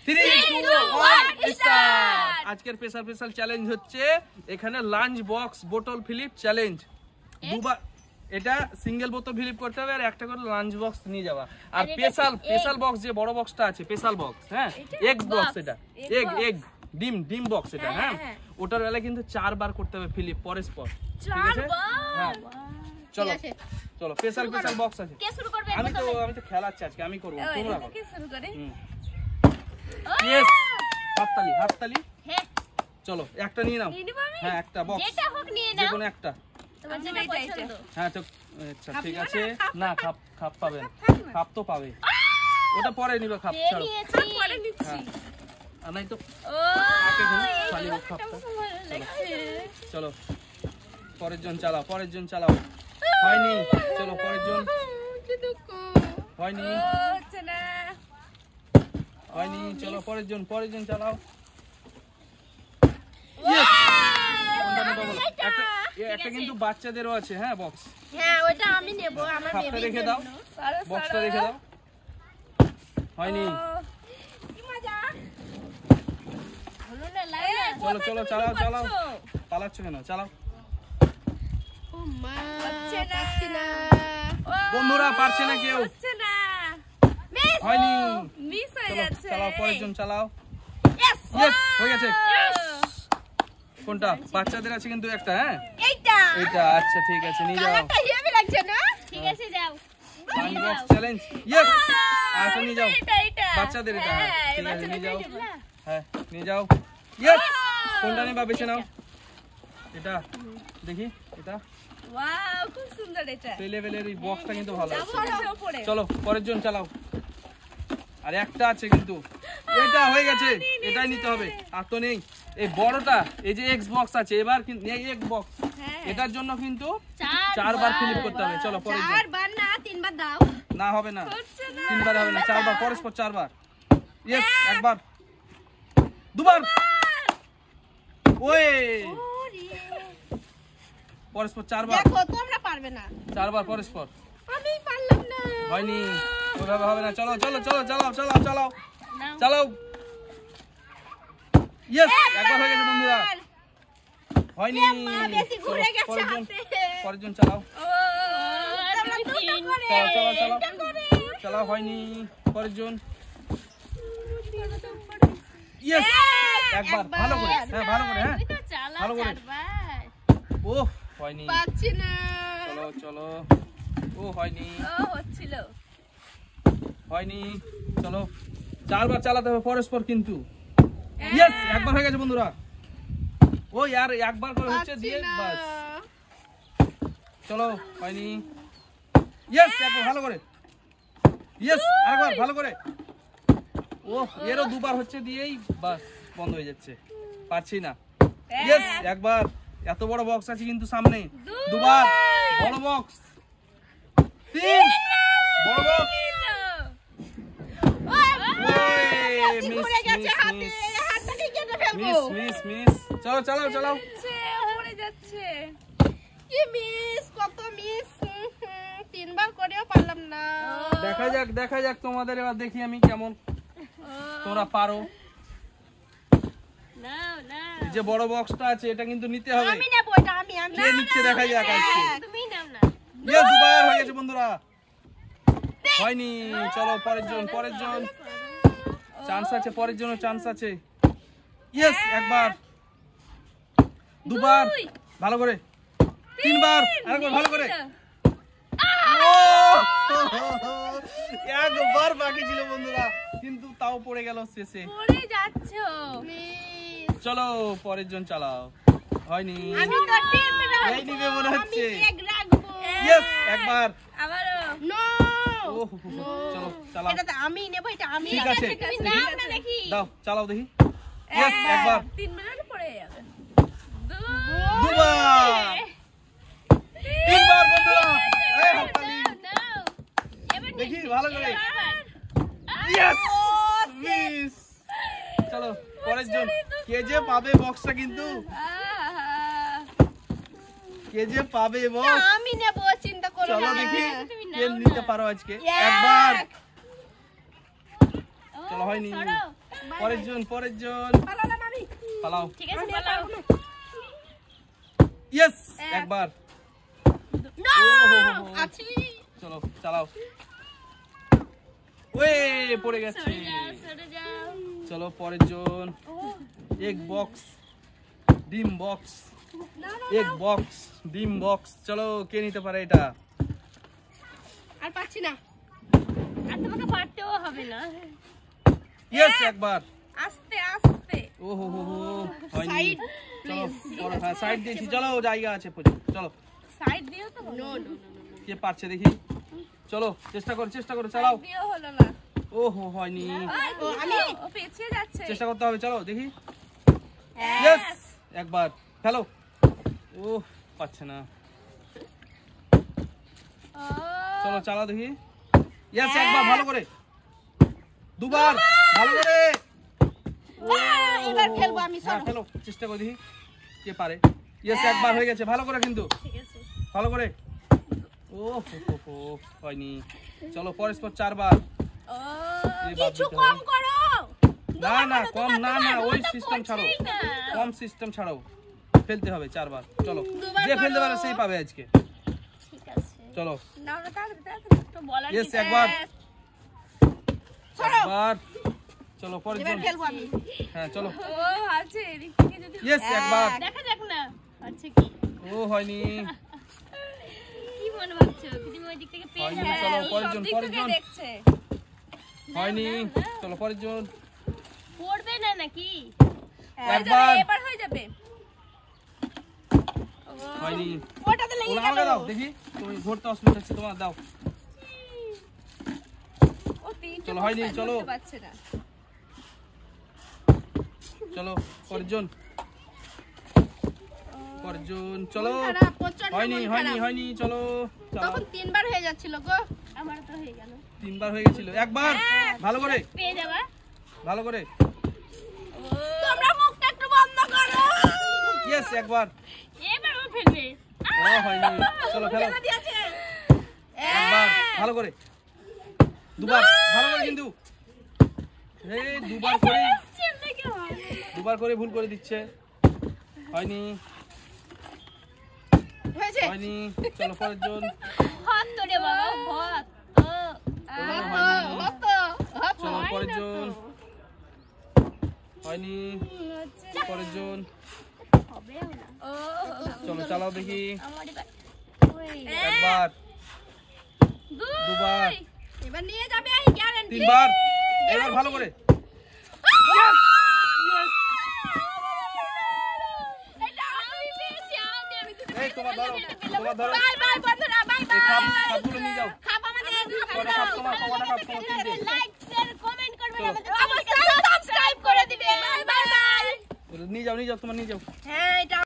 3 2 1 start. আজকের special challenge হচ্ছে এখানে লাঞ্চ বক্স বোতল ফিলিপ চ্যালেঞ্জ। দুবার এটা সিঙ্গেল বোতল ফিলিপ করতে হবে আর একটা করে লাঞ্চ বক্স নিয়ে যাওয়া। আর স্পেশাল বক্স যে বড় বক্সটা আছে স্পেশাল বক্স, হ্যাঁ এগ বক্স, এটা এগ ডিম বক্স এটা, হ্যাঁ ওটার বেলা কিন্তু 4 বার করতে হবে ফিলিপ পরস্পর, ঠিক আছে? হ্যাঁ চলো চলো স্পেশাল বক্স আছে। কে শুরু করবে? আমি তো খেলাচ্ছি আজকে, আমি করব। তোমরা কে শুরু করে? ইয়েস, হাততালি। হ্যাঁ চলো একটা নিয়ে নাও। হ্যাঁ একটা বক্স যেটা হোক নিয়ে নাও, যে কোনো একটা। তোমার যেটা পছন্দ। হ্যাঁ তো আচ্ছা ঠিক আছে। না খাপ পাবে, খাপ তো পাবে, ওটা পরে নিবে। খাপ ছাড়ো, পরে নিচ্ছি। আর নাই তো ও খালি খাপটা। চলো পরের জন চালাও। হয়নি, চলো পরের জন। হয়নি, চলো পরের জন চালাও। একটা কিন্তু বাচ্চাদেরও আছে, হ্যাঁ বক্স। হ্যাঁ ওটা আমি নেব, আমার খাপটা রেখে দাও, বক্সটা রেখে দাও। হয়নি, কি মজা হলো না। চলো চালাও। পালাচ্ছ কেন? চালাও। ও মা পারছি না বন্ধুরা, পারছে না কেউ। মিস হয়নি, মিস হয়ে চলো যাচ্ছে। চালাও, পরের জন চালাও। ইয়েস ইয়েস হয়ে গেছে। কোনটা? বাচ্চাদের আছে কিন্তু একটা, হ্যাঁ এইটা। আচ্ছা ঠিক আছে, নিয়ে যাও। কালারটা হেভি লাগছে না? ঠিক আছে যাও। Lunch box challenge. ইয়েস, আচ্ছা নিয়ে যাও। এটা বাচ্চাদের এটা, হ্যাঁ, ঠিক আছে নিয়ে যাও। বাচ্চাদের হ্যাঁ নিয়ে যাও। ইয়েস, কোনটা নেবা বেছে নাও। এটা দেখি, এটা ওয়াও খুব সুন্দর এটা। লেভেলের এই বক্সটা কিন্তু ভালো আছে। উপরে চলো পরের জন চালাও। আর একটা আছে কিন্তু, এটা হয়ে গেছে, এটাই নিতে হবে। আর তো নেই এই বড়টা, এই যে এক্স বক্স আছে, এবার কিন্তু এই এক বক্স, এটার জন্য কিন্তু 4 বার ফিলিপ করতে হবে। চলো পরের জন। 4 বার না 3 বার দাও। না হবে না, 3 বার হবে না, 4 বার পরস্পর 4 বার। ইয়েস, একবার, দুবার। ওই পরস্পর 4 বার। দেখো তোমরা পারবে না। 4 বার পরস্পর। আমি পারলাম না। হয়নি, ওইভাবে হবে না। চলো চালাও। ইয়েস, একবার হয়ে গেছে বন্ধুরা। হয়নি, বেশি ঘুরে গেছে পরের জন চালাও। তোমরা দুটো করে চালাও। হয়নি, পরের জন। ইয়েস, একবার ভালো করে, হ্যাঁ ভালো করে, হ্যাঁ ভালো করে। ওহ হয়নি, পাচ্ছি না। চলো। ও হয়নি, হচ্ছিল। হয়নি। চলো 4 বার চালাতে হবে পরস্পর কিন্তু। ইয়েস, একবার হয়ে গেছে বন্ধুরা। ও यार একবার করে হচ্ছে দিয়ে বাস। চলো হয়নি। ইয়েস, একবার ভালো করে। ইয়েস, আরেকবার ভালো করে। ও এরও দুবার হচ্ছে দিয়েই বাস বন্ধ হয়ে যাচ্ছে, পারছি না। ইয়েস, একবার। এত বড় বক্স আছে কিন্তু সামনে। দুবার বড় বক্স। 3 বড় বক্স। মিস। চলো চালাও। পড়ে যাচ্ছে। কি মিস, কত মিস। 3 বার করেও পারলাম না। দেখা যাক তোমাদের। এবার দেখি আমি কেমন তোমরা পারো। না এই যে বড় বক্সটা আছে, এটা কিন্তু নিতে হবে। আমি নেব এটা। আমি কে নিচ্ছে দেখা যাক আজকে। তুমি নাও না। ইয়ে, দুবার হয়ে গেছে বন্ধুরা। হয়নি, চলো পরের জন। চান্স আছে, পরের জন্য চান্স আছে। ইয়েস, একবার, দুবার ভালো করে, 3 বার, আরেকবার ভালো করে। একবার বাকি ছিল বন্ধুরা, কিন্তু তাও পড়ে গেল শেষে। পড়ে যাচ্ছো। চলো পরের জন চালাও। হয়নি, আমি তো টিম রাখবো। এই নিবে মনে হচ্ছে। আমি এক রাখবো। ইয়েস, একবার। আবারো নো। চলো চালাও। এটা তো আমি নেব, এটা আমি। ঠিক আছে, তুমি নাও না দেখি। দাও চালাও দেখি। ইয়েস, একবার। 3 মিনিট পড়ে যাবে। দুবার। 3 বার বন্ধুরা। এই হাততালি। দেখি ভালো করে। Yes, miss. চলো পরের জন। কে যে পাবে বক্সটা কিন্তু, কে যে পাবে বক্স। আমি নেব, চিন্তা করো না। চলো দেখি কে নিতে পারো আজকে। একবার। চলো হয়নি। পরের জন পালালাম আমি। পালাও। ঠিক আছে পালাও। ইয়েস একবার। না ওহো, আছি। চলো চালাও। ওয়ে পড়ে গেছে। সরে যাও। চলো পরের জন। এক বক্স ডিম বক্স, না না এক বক্স ডিম বক্স। চলো কে নিতে পারে এটা? আর পাচ্ছি না। আর তোমাকে পারতেও হবে না। ইয়েস একবার। আস্তে আস্তে। ওহো হো হো হয়নি। সাইড চলো পরে হ্যাঁ সাইড দিয়েছি। চলো জায়গা আছে প্রচুর। চলো সাইড দিও তো। নো নো কে পারছে দেখি। চলো চেষ্টা করো চালাও। দিও হলো না। ওহো হয়নি। ও আমি ও পেছিয়ে যাচ্ছে। চেষ্টা করতে হবে। চলো দেখি। Yes! ইয়েস একবার ফেলো। ওহ পাচ্ছে না। চলো চালাও দেখি। ইয়েস একবার ভালো করে। দুবার ভালো করে। এবার খেলবো আমি, হ্যাঁ চলো। ফেলো চেষ্টা করে দেখি কে পারে। ইয়েস একবার হয়ে গেছে। ভালো করে কিন্তু ঠিক আছে। ভালো করে। ও হো হয়নি। চলো পরস্পর 4 বার। ও এই কিছু বাদ দিতে কম হবে। করো। না কম না ওই সিস্টেম ছাড়ো। না। কম সিস্টেম ছাড়াও। ফেলতে হবে 4 বার। চলো দুবার যে ফেলতে করো। পারে সেই পাবে আজকে। ঠিক আছে। চলো নাও না তাড়াতাড়ি। তো বলার ইয়েস কিছু একবার ছাড়ো। একবার। চলো পরের এবার জন। খেলবো আমি। হ্যাঁ চলো ও আছে এদিক থেকে যদি ইয়েস একবার। দেখা যাক না আচ্ছা কি ও হয়নি। কি মনে ভাবছো তুমি ওই দিক থেকে পেয়ে হয়নি। যাবে। চলো ও পরের সব জন দিক পরের থেকে জন। দেখছে। হয়নি। চলো পরের জন। পড়বে না নাকি? হয়ে যাবে, একবার। এবার হয়ে যাবে। হয়নি। ওটাতে লেগে ওলা গেল। আমাকে দাও দেখি। তুমি ধরতে অসুবিধা হচ্ছে তোমার দাও। ও তিনটে চলো, হয়নি, বক্স চলো। ধরতে পারছে না। চলো পরের জন। পরের জন চলো। মন খারাপ, প্রচন্ড হয়নি মন হয়নি খারাপ। হয়নি চলো চালাও। তখন তিনবার হয়ে যাচ্ছিল গো। আমার তো হয়ে গেল। 3 বার হয়ে গেছিল। একবার ভালো করে পেয়ে যাবা। ভালো করে। তোমরা মুখটা একটু বন্ধ করো। ইয়েস একবার। এবার ও ফেলবে। ও হয়নি। চলো খেলো। ফেলে দিয়েছে। একবার ভালো করে। দুবার ভালো করে কিন্তু। এই দুবার করে ভুল করে দিচ্ছে। হয়নি হয়েছে। হয়নি। চলো পরের জন। হাত তোরে বাবা হাত তো। হয়নি। হতো চলো পরের জন। হয়নি। পরের জন। হবেও না। ও চলো চালাও দেখি। আমার এবার ওই একবার দুবার এবার নিয়ে যাবে এই গ্যারান্টি। 3 বার। এবার ভালো করে। এটা আমি পেয়েছি। আমি এই তোমার ধরো বাই বাই বন্ধুরা, বাই এই বাই। খাপগুলো নিয়ে যাও। খাপ আমাদের কটা খাপ তোমার তিনটে। লাইক শেয়ার কমেন্ট করবেন চলো। আমাদের অবশ্যই সাবস্ক্রাইব করে দিবে। Bye bye bye. নিয়ে যাও তোমার নিয়ে যাও। হ্যাঁ